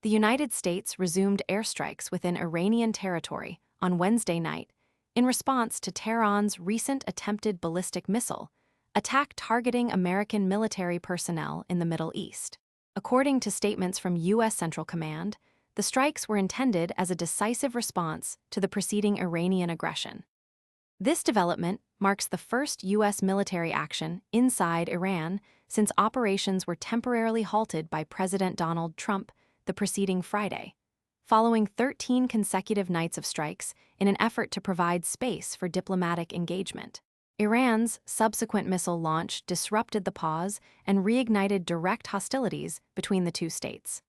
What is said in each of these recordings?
The United States resumed airstrikes within Iranian territory on Wednesday night in response to Tehran's recent attempted ballistic missile attack targeting American military personnel in the Middle East. According to statements from U.S. Central Command, the strikes were intended as a decisive response to the preceding Iranian aggression. This development marks the first U.S. military action inside Iran since operations were temporarily halted by President Donald Trump the preceding Friday, following 13 consecutive nights of strikes in an effort to provide space for diplomatic engagement. Iran's subsequent missile launch disrupted the pause and reignited direct hostilities between the two states.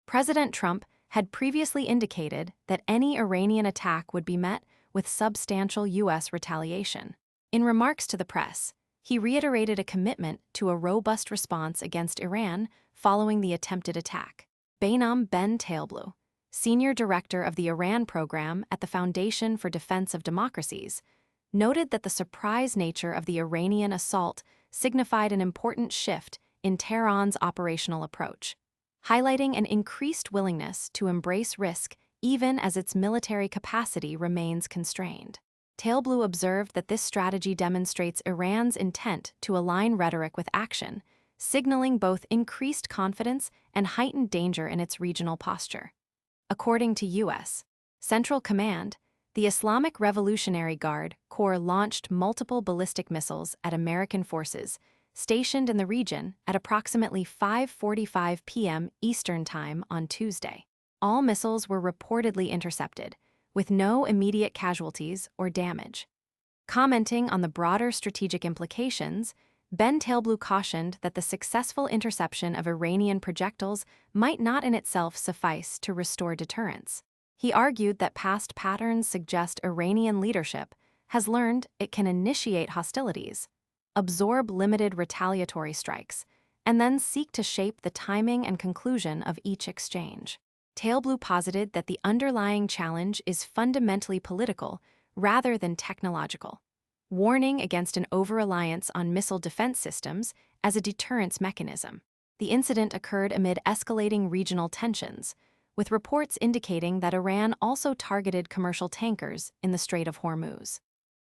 President Trump had previously indicated that any Iranian attack would be met with substantial U.S. retaliation. In remarks to the press, he reiterated a commitment to a robust response against Iran following the attempted attack. Bainam Ben Taleblu, senior director of the Iran program at the Foundation for Defense of Democracies, noted that the surprise nature of the Iranian assault signified an important shift in Tehran's operational approach, highlighting an increased willingness to embrace risk even as its military capacity remains constrained. Taleblu observed that this strategy demonstrates Iran's intent to align rhetoric with action, signaling both increased confidence and heightened danger in its regional posture. According to U.S. Central Command, the Islamic Revolutionary Guard Corps launched multiple ballistic missiles at American forces stationed in the region at approximately 5:45 p.m. Eastern Time on Tuesday. All missiles were reportedly intercepted, with no immediate casualties or damage. Commenting on the broader strategic implications, Ben Taleblu cautioned that the successful interception of Iranian projectiles might not in itself suffice to restore deterrence. He argued that past patterns suggest Iranian leadership has learned it can initiate hostilities, absorb limited retaliatory strikes, and then seek to shape the timing and conclusion of each exchange. Taleblu posited that the underlying challenge is fundamentally political rather than technological, warning against an over-reliance on missile defense systems as a deterrence mechanism. The incident occurred amid escalating regional tensions, with reports indicating that Iran also targeted commercial tankers in the Strait of Hormuz.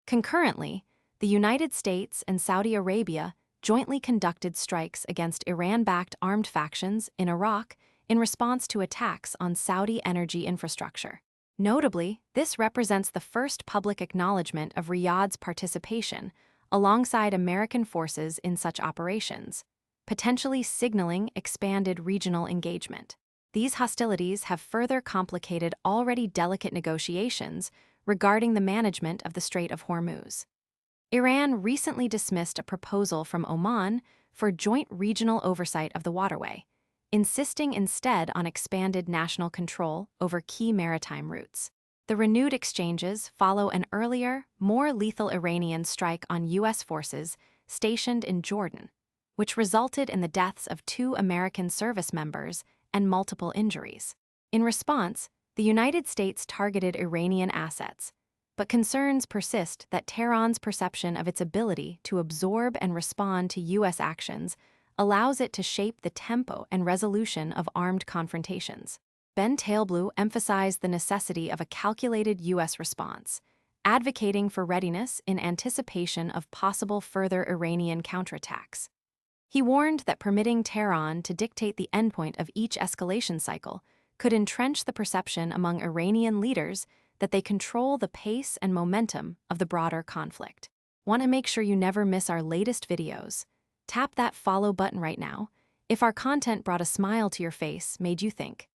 Concurrently, the United States and Saudi Arabia jointly conducted strikes against Iran-backed armed factions in Iraq in response to attacks on Saudi energy infrastructure. Notably, this represents the first public acknowledgement of Riyadh's participation alongside American forces in such operations, potentially signaling expanded regional engagement. These hostilities have further complicated already delicate negotiations regarding the management of the Strait of Hormuz. Iran recently dismissed a proposal from Oman for joint regional oversight of the waterway, insisting instead on expanded national control over key maritime routes. The renewed exchanges follow an earlier, more lethal Iranian strike on U.S. forces stationed in Jordan, which resulted in the deaths of 2 American service members and multiple injuries. In response, the United States targeted Iranian assets, but concerns persist that Tehran's perception of its ability to absorb and respond to U.S. actions allows it to shape the tempo and resolution of armed confrontations. Ben Taleblu emphasized the necessity of a calculated U.S. response, advocating for readiness in anticipation of possible further Iranian counterattacks. He warned that permitting Tehran to dictate the endpoint of each escalation cycle could entrench the perception among Iranian leaders that they control the pace and momentum of the broader conflict. Want to make sure you never miss our latest videos? Tap that follow button right now. If our content brought a smile to your face, made you think,